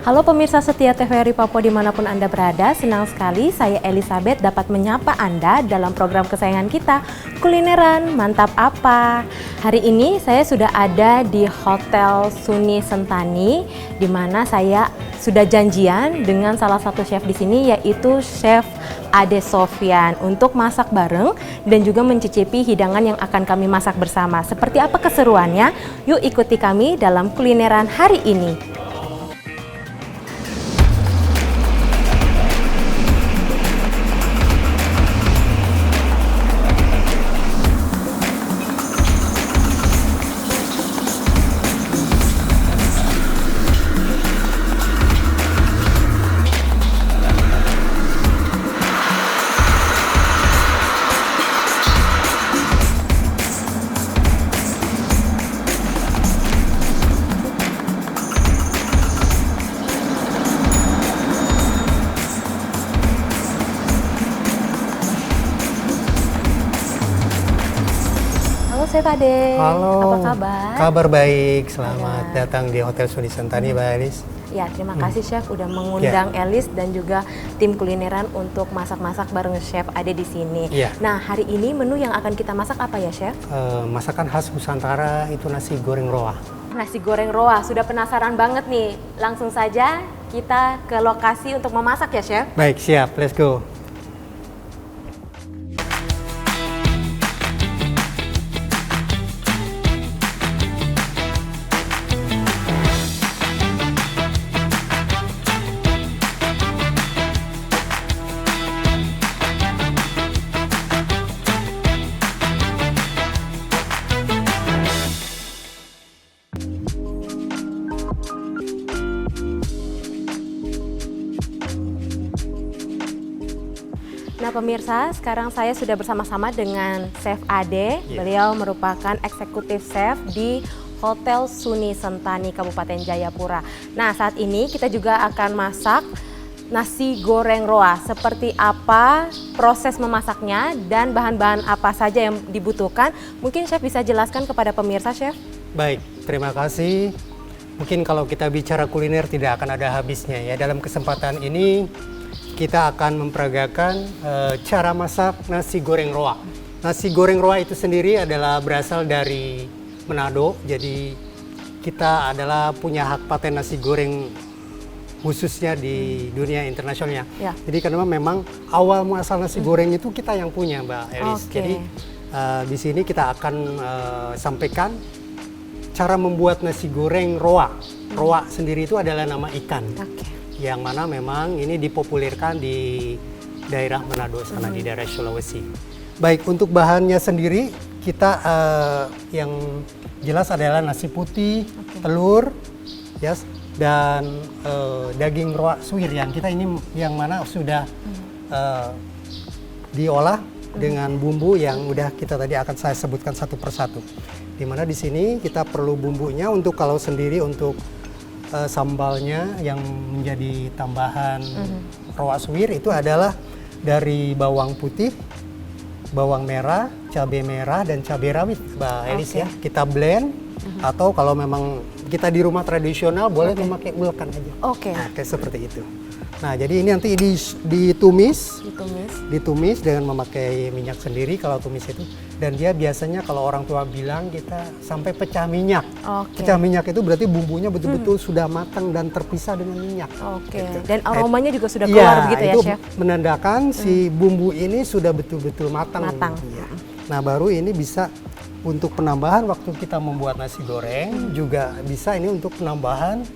Halo pemirsa setia TVRI Papua dimanapun Anda berada, senang sekali saya Elizabeth dapat menyapa Anda dalam program kesayangan kita, Kulineran Mantap Apa. Hari ini saya sudah ada di Hotel Suni Sentani, di mana saya sudah janjian dengan salah satu chef di sini, yaitu Chef Ade Sofyan, untuk masak bareng dan juga mencicipi hidangan yang akan kami masak bersama. Seperti apa keseruannya? Yuk ikuti kami dalam kulineran hari ini. Chef Ade, halo. Apa kabar? Kabar baik, selamat datang di Hotel Suni Sentani, Mbak Elis. Ya, terima kasih Chef udah mengundang Elis dan juga tim kulineran untuk masak-masak bareng Chef Ade di sini. Nah, hari ini menu yang akan kita masak apa ya, Chef? Masakan khas Nusantara itu nasi goreng roa. Nasi goreng roa, sudah penasaran banget nih. Langsung saja kita ke lokasi untuk memasak ya, Chef? Baik, siap, let's go. Nah pemirsa, sekarang saya sudah bersama-sama dengan Chef Ade. Beliau merupakan eksekutif chef di Hotel Suni Sentani, Kabupaten Jayapura. Nah saat ini kita juga akan masak nasi goreng roa. Seperti apa proses memasaknya dan bahan-bahan apa saja yang dibutuhkan? Mungkin Chef bisa jelaskan kepada pemirsa, Chef? Baik, terima kasih. Mungkin kalau kita bicara kuliner tidak akan ada habisnya ya. Dalam kesempatan ini kita akan memperagakan cara masak nasi goreng roa. Nasi goreng roa itu sendiri adalah berasal dari Manado. Jadi kita adalah punya hak paten nasi goreng khususnya di dunia internasionalnya. Jadi karena memang awal muasal nasi goreng itu kita yang punya, Mbak Elis. Jadi di sini kita akan sampaikan cara membuat nasi goreng roa. Roa sendiri itu adalah nama ikan. Yang mana memang ini dipopulerkan di daerah Manado sana, di daerah Sulawesi. Baik, untuk bahannya sendiri kita yang jelas adalah nasi putih, telur, dan daging roa suwir yang kita ini yang mana sudah diolah dengan bumbu yang udah kita tadi akan saya sebutkan satu persatu. Dimana di sini kita perlu bumbunya untuk kalau sendiri untuk sambalnya yang menjadi tambahan roa suwir itu adalah dari bawang putih, bawang merah, cabai merah, dan cabai rawit, Mbak Elis ya. Kita blend atau kalau memang kita di rumah tradisional boleh memakai ulekan aja. Nah, kayak seperti itu. Nah, jadi ini nanti ditumis dengan memakai minyak sendiri kalau tumis itu. Dan dia biasanya kalau orang tua bilang kita sampai pecah minyak. Pecah minyak itu berarti bumbunya betul-betul sudah matang dan terpisah dengan minyak. Gitu. Dan aromanya juga sudah keluar begitu ya, Chef? Menandakan si bumbu ini sudah betul-betul matang. Nah, baru ini bisa untuk penambahan waktu kita membuat nasi goreng, juga bisa ini untuk penambahan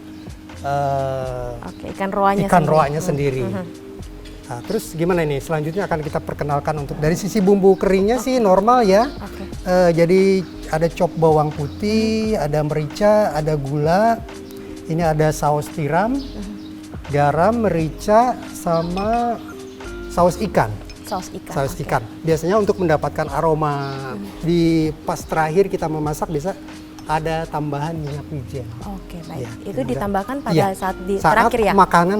ikan roanya sendiri. Nah, terus gimana ini? Selanjutnya akan kita perkenalkan untuk dari sisi bumbu keringnya sih normal ya. Jadi ada chop bawang putih, ada merica, ada gula, ini ada saus tiram, garam, merica, sama saus ikan. Saus ikan. Biasanya untuk mendapatkan aroma di pas terakhir kita memasak bisa ada tambahan minyak wijen. Baik. Itu ditambahkan pada saat terakhir ya? Makanan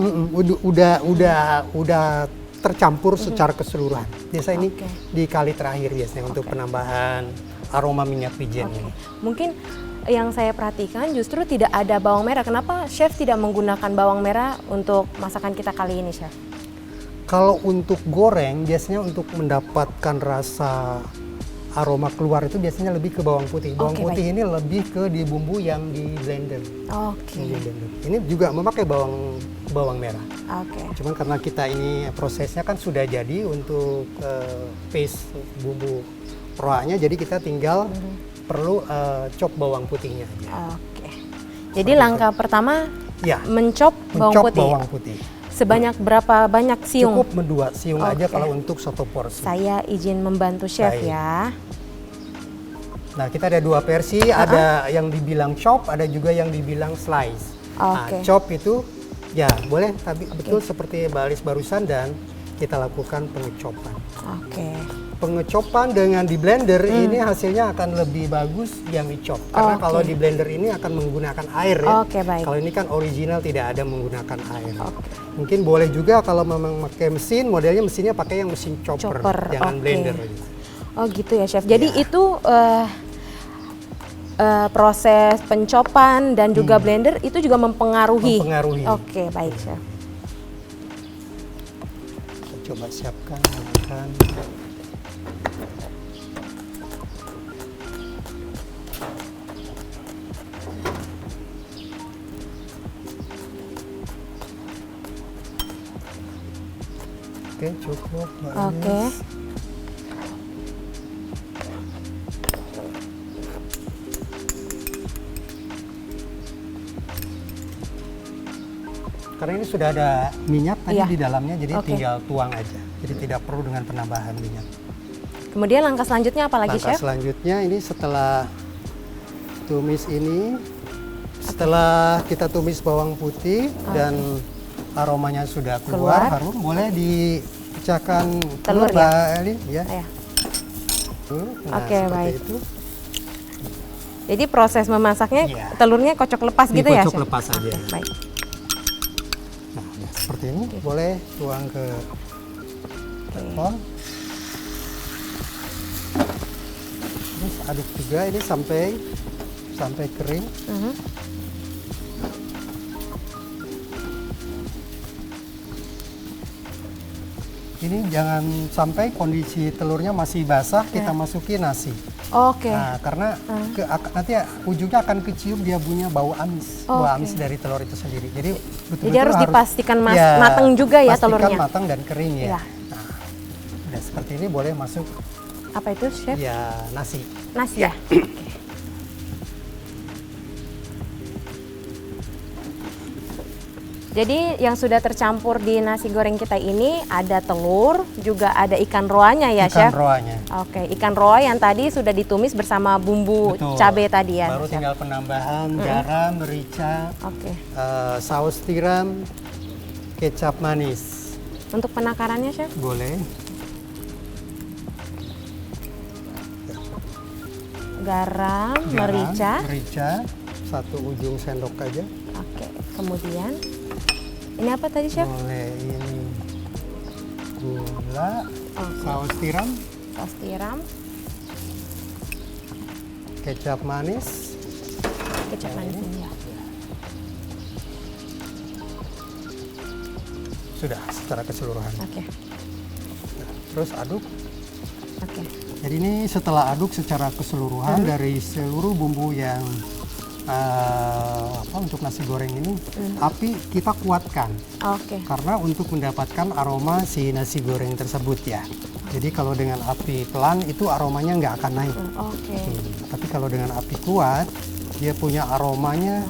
udah tercampur secara keseluruhan. Biasa ini di kali terakhir biasanya untuk penambahan aroma minyak wijen ini. Mungkin yang saya perhatikan justru tidak ada bawang merah. Kenapa chef tidak menggunakan bawang merah untuk masakan kita kali ini, chef? Kalau untuk goreng, biasanya untuk mendapatkan rasa aroma keluar itu biasanya lebih ke bawang putih. Bawang Oke, putih ini lebih ke di bumbu yang di blender. Oke. Yang di blender. Ini juga memakai bawang merah. Oke. Cuman karena kita ini prosesnya kan sudah jadi untuk paste bumbu roanya, jadi kita tinggal perlu chop bawang putihnya aja. Oke. Jadi langkah pertama Ya, mencop bawang putih. Sebanyak berapa banyak siung? Cukup mendua siung aja Oke. kalau untuk satu porsi. Saya izin membantu chef Baik. ya. Nah, kita ada dua versi, ada yang dibilang chop, ada juga yang dibilang slice. Nah, Oke. chop itu ya boleh, tapi betul seperti Mbak Alis barusan, dan kita lakukan pengecopan. Oke. Pengecopan dengan di blender ini hasilnya akan lebih bagus yang dicop. Karena Oke. kalau di blender ini akan menggunakan air ya. Oke, baik. Kalau ini kan original tidak ada menggunakan air. Oke. Mungkin boleh juga kalau memang pakai mesin, modelnya mesinnya pakai yang mesin chopper, jangan oke. blender. Oh gitu ya chef. Jadi Ya. itu proses pencopan dan juga blender itu juga mempengaruhi. Mempengaruhi. Oke, baik chef. Kita coba siapkan, makan. Oke, cukup. Mbak Oke. Anis. Karena ini sudah ada minyak tadi Iya. di dalamnya, jadi Oke. tinggal tuang aja. Jadi tidak perlu dengan penambahan minyak. Kemudian langkah selanjutnya apa lagi Langkah chef? selanjutnya ini setelah tumis ini, setelah kita tumis bawang putih dan aromanya sudah keluar, harum, boleh dipecahkan Telur ya? Mbak Eli ya. Ya. Nah, Oke, seperti baik. itu. Jadi proses memasaknya Iya. telurnya kocok lepas gitu ya Dikocok chef? lepas aja. Oke, baik. Nah, ya, seperti ini boleh tuang ke tepung. Terus aduk juga ini sampai kering. Mhm. Ini jangan sampai kondisi telurnya masih basah, kita masukin nasi. Oke. Nah, karena nanti ujungnya akan kecium dia punya bau amis, bau Oke. amis dari telur itu sendiri. Jadi betul-betul Jadi harus dipastikan matang juga ya pastikan telurnya. matang dan kering ya. Iya. Nah, udah seperti ini boleh masuk Apa itu chef? ya nasi. Nasi ya? Jadi yang sudah tercampur di nasi goreng kita ini ada telur, juga ada ikan roanya ya Ikan chef? roanya. Oke, ikan roa yang tadi sudah ditumis bersama bumbu Betul. cabai tadi ya Baru chef? tinggal penambahan garam, merica, Oke. saus tiram, kecap manis. Untuk penakarannya chef? Boleh. Garam, Garam, merica. merica, satu ujung sendok aja. Oke, kemudian ini apa tadi chef? Boleh ini gula, Oke. saus tiram, Saus tiram, kecap manis. kecap manis ini ya. Sudah secara keseluruhan. Oke, Terus aduk. oke. Jadi ini setelah aduk secara keseluruhan dari seluruh bumbu yang untuk nasi goreng ini, api kita kuatkan. Oke. Karena untuk mendapatkan aroma si nasi goreng tersebut ya. Jadi kalau dengan api pelan itu aromanya nggak akan naik. Oke. Tapi kalau dengan api kuat, dia punya aromanya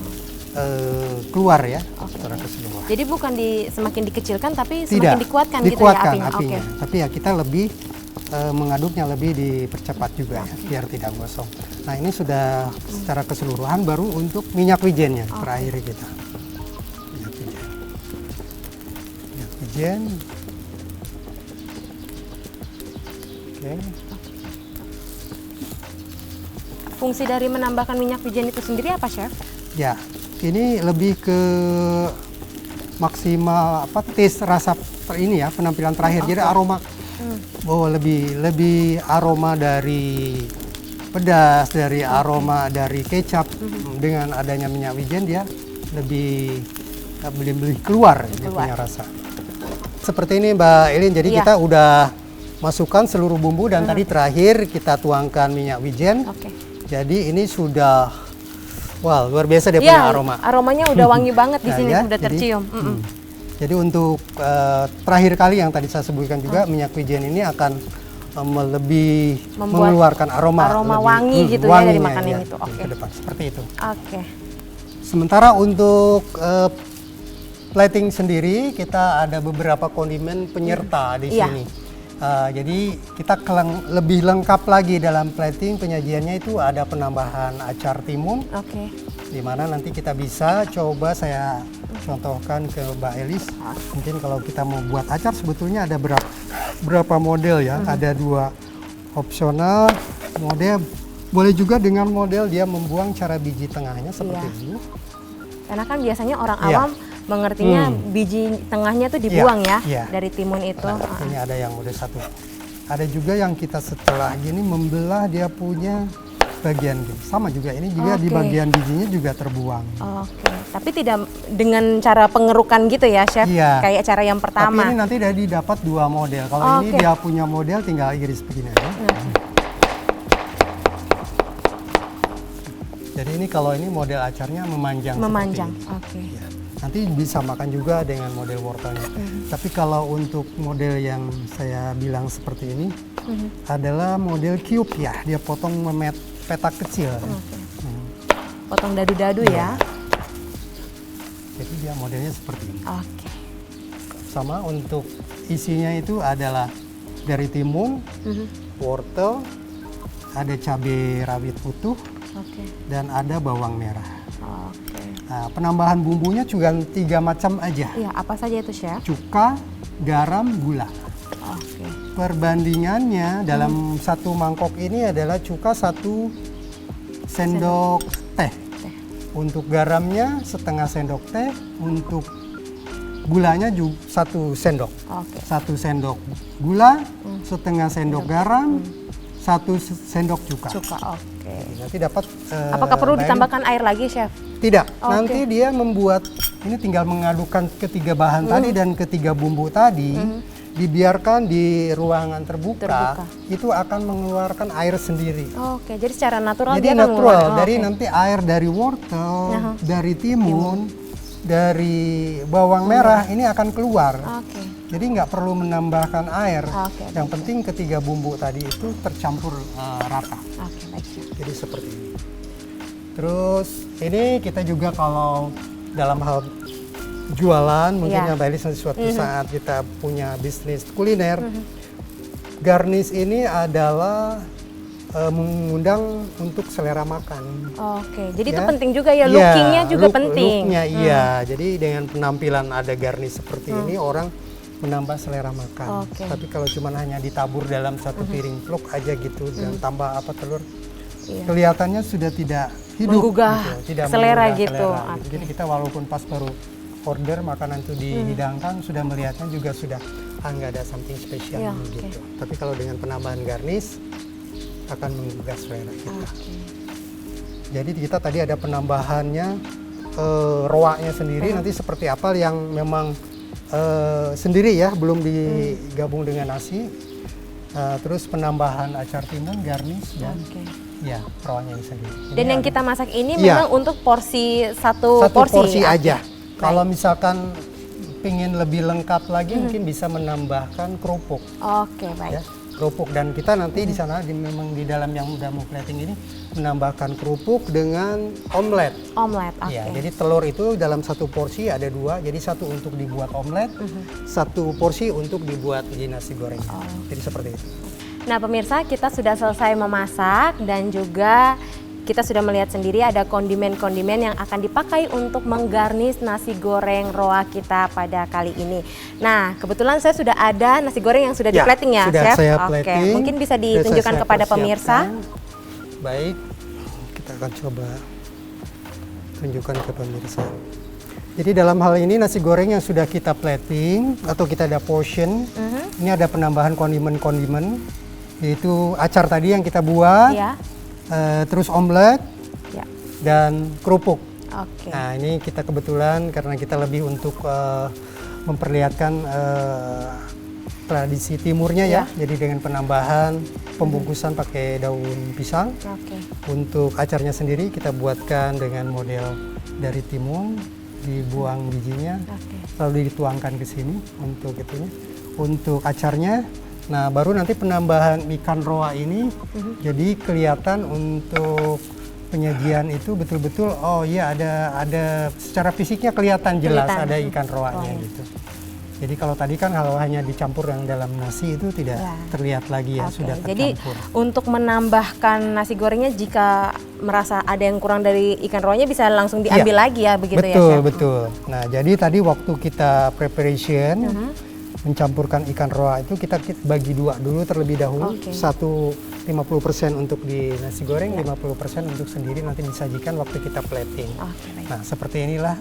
keluar ya secara keseluruhan. Jadi bukan semakin dikecilkan tapi Tidak, semakin dikuatkan, gitu ya dikuatkan apinya. apinya. Oke. Tapi ya kita lebih mengaduknya lebih dipercepat juga ya, biar tidak gosong. Nah ini sudah secara keseluruhan, baru untuk minyak wijennya terakhir kita. Minyak wijen. Minyak wijen. Oke. Fungsi dari menambahkan minyak wijen itu sendiri apa chef? Ya, ini lebih ke maksimal taste rasa ini ya, penampilan terakhir. Jadi aroma lebih aroma dari pedas, dari aroma dari kecap. Dengan adanya minyak wijen dia lebih keluar dia punya rasa. Seperti ini Mbak Elin, jadi kita udah masukkan seluruh bumbu dan tadi terakhir kita tuangkan minyak wijen. Jadi ini sudah, wah luar biasa dia punya aroma. Aromanya udah wangi banget di sini, ya, udah tercium. Jadi untuk terakhir kali yang tadi saya sebutkan juga minyak wijen ini akan lebih mengeluarkan aroma lebih, wangi gitu ya dari makanan ya, itu. Ke depan seperti itu. Sementara untuk plating sendiri kita ada beberapa kondimen penyerta di sini. Jadi kita lebih lengkap lagi dalam plating penyajiannya itu ada penambahan acar timun. Di mana nanti kita bisa coba saya contohkan ke Mbak Elis. Mungkin kalau kita mau buat acar sebetulnya ada berapa model ya. Ada 2 opsional model. Boleh juga dengan model dia membuang cara biji tengahnya seperti ini. Karena kan biasanya orang awam mengertinya biji tengahnya tuh dibuang dari timun itu. Ini ada yang udah satu. Ada juga yang kita setelah gini membelah dia punya bagian gini. Sama juga ini juga di bagian bijinya juga terbuang. Tapi tidak dengan cara pengerukan gitu ya, Chef? Kayak cara yang pertama. Tapi ini nanti udah didapat 2 model. Kalau ini dia punya model tinggal iris begini ya. Jadi ini kalau ini model acarnya memanjang. Ya. Nanti bisa makan juga dengan model wortelnya. Tapi kalau untuk model yang saya bilang seperti ini adalah model cube ya. Dia potong petak kecil. Potong dadu-dadu ya. Jadi dia modelnya seperti ini. Sama untuk isinya itu adalah dari timun, wortel, ada cabai rawit utuh, dan ada bawang merah. Nah, penambahan bumbunya juga 3 macam aja. Apa saja itu, Chef? Cuka, garam, gula. Perbandingannya dalam satu mangkok ini adalah cuka 1 sendok teh. Untuk garamnya setengah sendok teh, untuk gulanya juga 1 sendok. 1 sendok gula, setengah sendok garam, 1 sendok cuka. Nanti dapat. Apakah perlu ditambahkan air lagi, Chef? Tidak. Nanti dia membuat ini tinggal mengadukan ketiga bahan tadi dan ketiga bumbu tadi, dibiarkan di ruangan terbuka. Itu akan mengeluarkan air sendiri. Jadi secara natural jadi dia akan natural. Dari nanti air dari wortel, dari timun, dari bawang merah ini akan keluar. Jadi nggak perlu menambahkan air. Yang penting ketiga bumbu tadi itu tercampur rata. Jadi seperti ini. Terus ini kita juga kalau dalam hal jualan mungkin Mbak Elis nanti suatu saat kita punya bisnis kuliner. Garnish ini adalah mengundang untuk selera makan. Jadi itu penting juga ya, lookingnya juga penting. Looknya jadi dengan penampilan ada garnish seperti ini orang menambah selera makan. Tapi kalau cuma hanya ditabur dalam satu piring vlog aja gitu dan tambah telur, kelihatannya sudah tidak hidup, menggugah tidak selera menggugah gitu. Jadi kita walaupun pas baru order makanan itu dihidangkan sudah melihatnya juga sudah nggak ada something spesial gitu. Tapi kalau dengan penambahan garnish akan menggugah selera kita. Jadi kita tadi ada penambahannya roaknya sendiri, nanti seperti apa yang memang sendiri ya, belum digabung dengan nasi. Terus penambahan acar timun, garnish dan roaknya ini sendiri. Dan yang kita masak ini memang untuk porsi satu porsi aja. Kalau misalkan pengen lebih lengkap lagi mungkin bisa menambahkan kerupuk. Baik. Kerupuk dan kita nanti di sana memang di dalam yang udah mau plating ini menambahkan kerupuk dengan omelet. Jadi telur itu dalam satu porsi ada 2, jadi 1 untuk dibuat omelet, 1 porsi untuk dibuat di nasi goreng. Jadi seperti itu. Nah pemirsa, kita sudah selesai memasak dan juga kita sudah melihat sendiri ada kondimen-kondimen yang akan dipakai untuk menggarnis nasi goreng roa kita pada kali ini. Nah, kebetulan saya sudah ada nasi goreng yang sudah di-plating ya, sudah Chef? Saya plating. Mungkin bisa ditunjukkan kepada pemirsa. Baik, kita akan coba tunjukkan ke pemirsa. Jadi dalam hal ini nasi goreng yang sudah kita plating atau kita ada portion, ini ada penambahan kondimen-kondimen, yaitu acar tadi yang kita buat. terus omelet Ya. dan kerupuk. Oke. Nah ini kita kebetulan karena kita lebih untuk memperlihatkan tradisi timurnya ya. Jadi dengan penambahan pembungkusan pakai daun pisang. Oke. Untuk acarnya sendiri kita buatkan dengan model dari timun, dibuang bijinya, Oke. lalu dituangkan ke sini untuk itunya. Untuk acarnya, nah baru nanti penambahan ikan roa ini, jadi kelihatan untuk penyajian itu betul-betul, oh iya ada secara fisiknya kelihatan jelas ada ikan roanya gitu. Jadi kalau tadi kan kalau hanya dicampur yang dalam nasi itu tidak terlihat lagi ya, Oke, sudah tercampur. jadi untuk menambahkan nasi gorengnya jika merasa ada yang kurang dari ikan roanya bisa langsung diambil lagi ya begitu ya, Chef? Betul. Nah jadi tadi waktu kita preparation mencampurkan ikan roa itu kita bagi dua dulu terlebih dahulu. Satu 50% untuk di nasi goreng, 50% untuk sendiri nanti disajikan waktu kita plating. Nah seperti inilah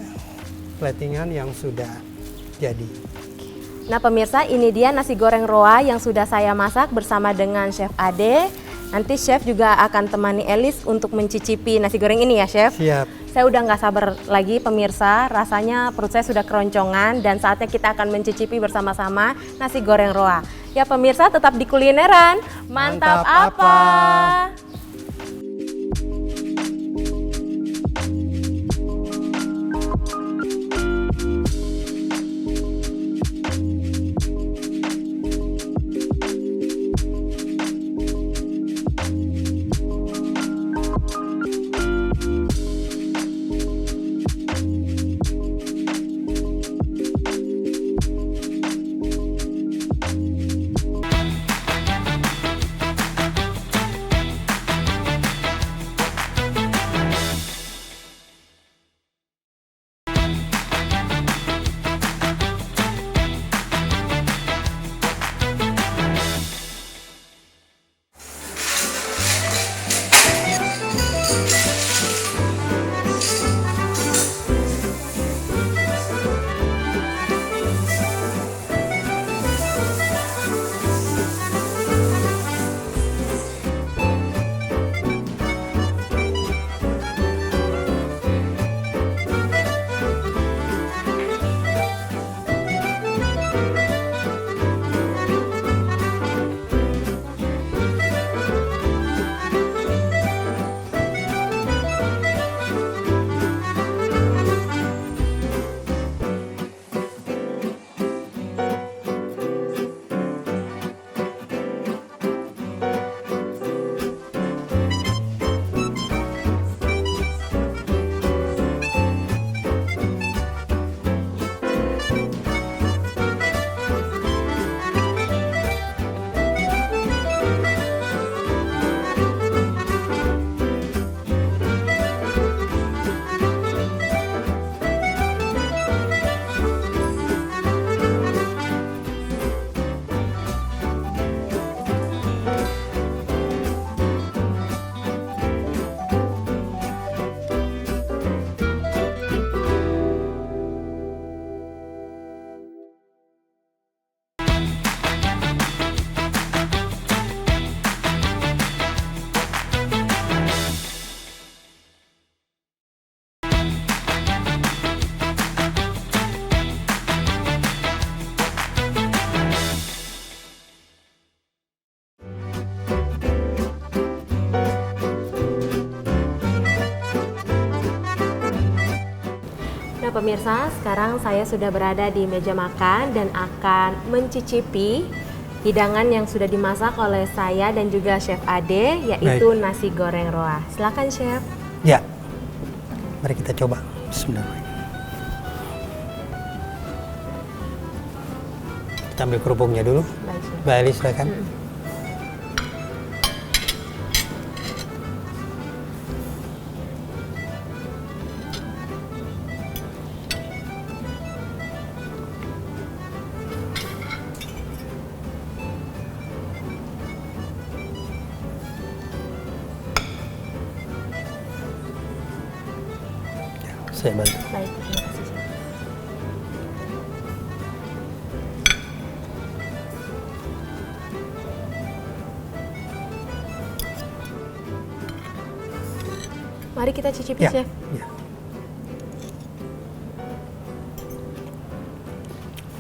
platingan yang sudah jadi. Nah pemirsa, ini dia nasi goreng roa yang sudah saya masak bersama dengan Chef Ade. Nanti Chef juga akan temani Elis untuk mencicipi nasi goreng ini ya, Chef? Siap. Saya udah nggak sabar lagi pemirsa, rasanya perut saya sudah keroncongan dan saatnya kita akan mencicipi bersama-sama nasi goreng roa. Ya pemirsa, tetap di kulineran. Mantap apa? Nah pemirsa, sekarang saya sudah berada di meja makan dan akan mencicipi hidangan yang sudah dimasak oleh saya dan juga Chef Ade, yaitu nasi goreng roa. Silakan Chef. Ya, mari kita coba. Bismillahirrahmanirrahim. Kita ambil kerupuknya dulu. Baik, Chef. Mbak Elis, silakan. Saya bantu. Baik, terima kasih Chef. Mari kita cicipi, Ya, Chef. ya.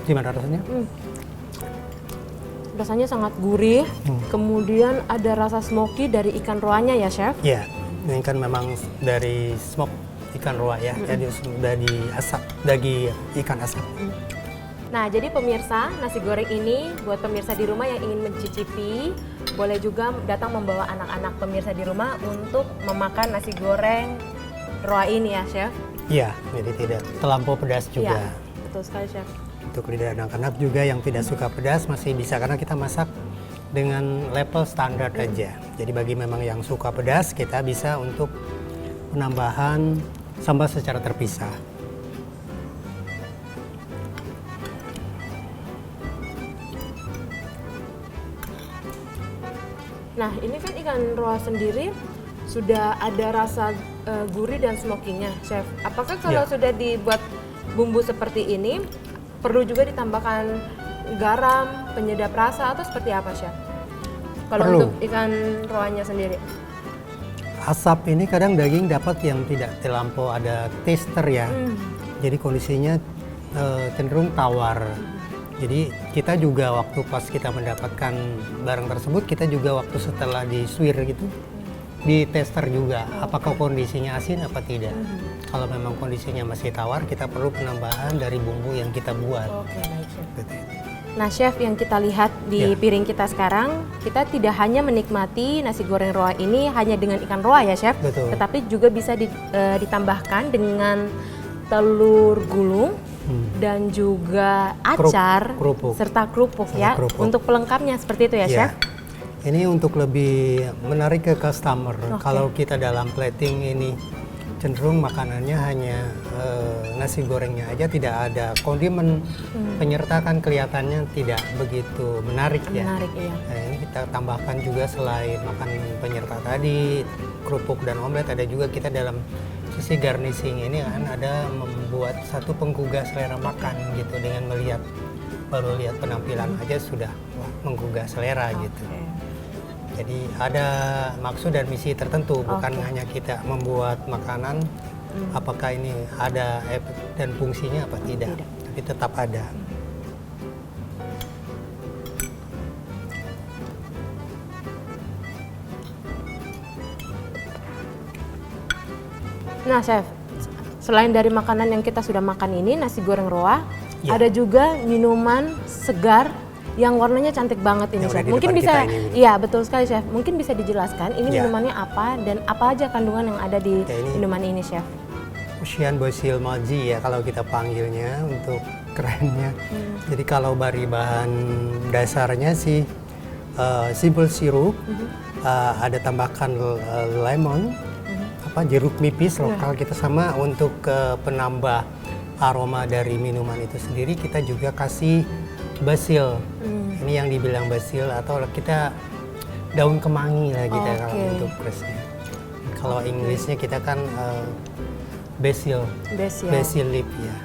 Gimana rasanya? Rasanya sangat gurih. Kemudian ada rasa smoky dari ikan roanya ya, Chef. Ya, ini kan memang dari smoke ikan roa ya, jadi dari asap, dari ikan asap. Nah, jadi pemirsa, nasi goreng ini buat pemirsa di rumah yang ingin mencicipi, boleh juga datang membawa anak-anak pemirsa di rumah untuk memakan nasi goreng roa ini ya, Chef. Iya, jadi tidak terlampau pedas juga. Iya, betul sekali, Chef. Untuk lidah anak-anak juga yang tidak suka pedas masih bisa karena kita masak dengan level standar aja. Jadi bagi memang yang suka pedas, kita bisa untuk penambahan sambal secara terpisah. Nah, ini kan ikan roa sendiri sudah ada rasa gurih dan smokinya, Chef. Apakah kalau Ya. sudah dibuat bumbu seperti ini, perlu juga ditambahkan garam, penyedap rasa, atau seperti apa, Chef? Kalau Perlu. untuk ikan roanya sendiri? Asap ini kadang daging dapat yang tidak terlampau ada taster ya. Jadi kondisinya cenderung tawar. Jadi kita juga waktu pas kita mendapatkan barang tersebut, kita juga waktu setelah disuir gitu, di tester juga apakah kondisinya asin apa tidak. Kalau memang kondisinya masih tawar, kita perlu penambahan dari bumbu yang kita buat. Oke, baik, Chef. Gitu. Nah, Chef, yang kita lihat di Ya. piring kita sekarang, kita tidak hanya menikmati nasi goreng roa ini hanya dengan ikan roa ya, Chef. Betul. Tetapi juga bisa ditambahkan dengan telur gulung dan juga acar Kerupuk. serta kerupuk ya. Kerupuk. Untuk pelengkapnya seperti itu ya, Ya. Chef. Ini untuk lebih menarik ke customer. Kalau kita dalam plating ini cenderung makanannya hanya nasi gorengnya aja, tidak ada kondimen, penyerta kan kelihatannya tidak begitu menarik ya. Menarik, iya. Nah, ini kita tambahkan juga selain makan penyerta tadi, kerupuk dan omelet, ada juga kita dalam sisi garnishing ini kan ada membuat satu penggugah selera makan gitu dengan melihat baru lihat penampilan aja sudah wah, menggugah selera gitu. Oke. Jadi ada maksud dan misi tertentu, bukan Oke. hanya kita membuat makanan apakah ini ada efek dan fungsinya apa tidak, tapi tetap ada. Nah, Chef, selain dari makanan yang kita sudah makan ini, nasi goreng roa, Ya. ada juga minuman segar yang warnanya cantik banget ini, Yang Chef. udah di Mungkin depan bisa, kita ini. iya betul sekali, Chef. Mungkin bisa dijelaskan ini Ya. minumannya apa dan apa aja kandungan yang ada di Ya, ini- minuman ini, Chef? Ocean Basil Malji ya kalau kita panggilnya untuk kerennya. Jadi kalau dari bahan dasarnya sih simple sirup, ada tambahkan lemon, jeruk nipis lokal kita sama untuk penambah aroma dari minuman itu sendiri kita juga kasih basil. Ini yang dibilang basil atau kita daun kemangi lah kita kalau Oke. untuk fresh-nya. Kalau Inggrisnya kita kan basil leaf ya.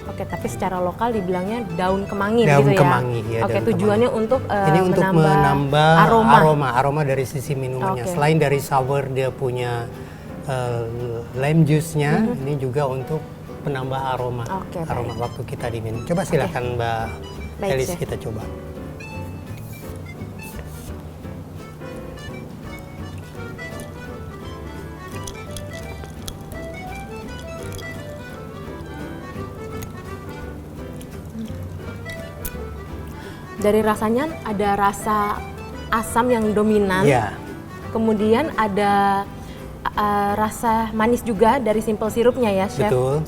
Oke, tapi secara lokal dibilangnya daun kemangi Daun gitu ya? kemangi, ya, Oke, daun tujuannya untuk Ini untuk menambah aroma. aroma dari sisi minumannya. Oke. Selain dari sour dia punya lime juice-nya, ini juga untuk penambah aroma. Oke, aroma waktu kita diminum. Coba silakan Mbak Baik, Elis Chef. kita coba. Dari rasanya ada rasa asam yang dominan. Ya, Kemudian ada rasa manis juga dari simple sirupnya ya, Chef. betul.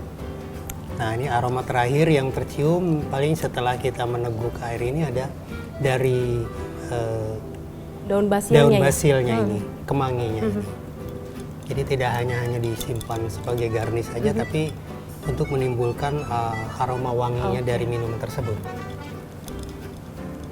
Nah, ini aroma terakhir yang tercium paling setelah kita meneguk air ini ada dari Daun basilnya. daun ya? basilnya ini, kemanginya ini. Jadi tidak hanya disimpan sebagai garnish saja, tapi untuk menimbulkan aroma wanginya dari minuman tersebut.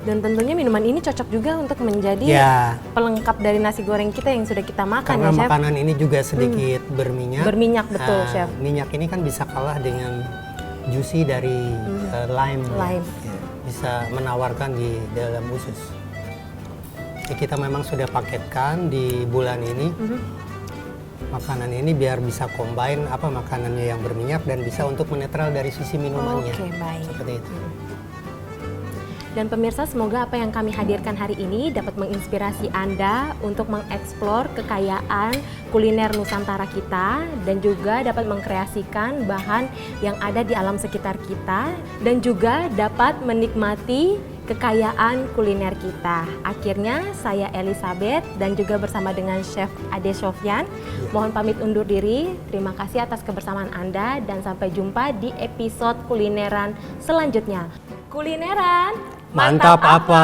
Dan tentunya minuman ini cocok juga untuk menjadi Ya, pelengkap dari nasi goreng kita yang sudah kita makan karena ya, Chef. makanan ini juga sedikit berminyak. Berminyak, betul, Chef. Minyak ini kan bisa kalah dengan juicy dari lime. ya. Lime. Ya, bisa menawarkan di dalam usus. Jadi kita memang sudah paketkan di bulan ini. makanan ini biar bisa combine makanannya yang berminyak dan bisa untuk menetral dari sisi minumannya. Oke, baik. Seperti itu. Dan pemirsa, semoga apa yang kami hadirkan hari ini dapat menginspirasi Anda untuk mengeksplor kekayaan kuliner Nusantara kita dan juga dapat mengkreasikan bahan yang ada di alam sekitar kita dan juga dapat menikmati kekayaan kuliner kita. Akhirnya saya Elizabeth dan juga bersama dengan Chef Ade Sofyan mohon pamit undur diri. Terima kasih atas kebersamaan Anda dan sampai jumpa di episode kulineran selanjutnya. Kulineran Mantap apa?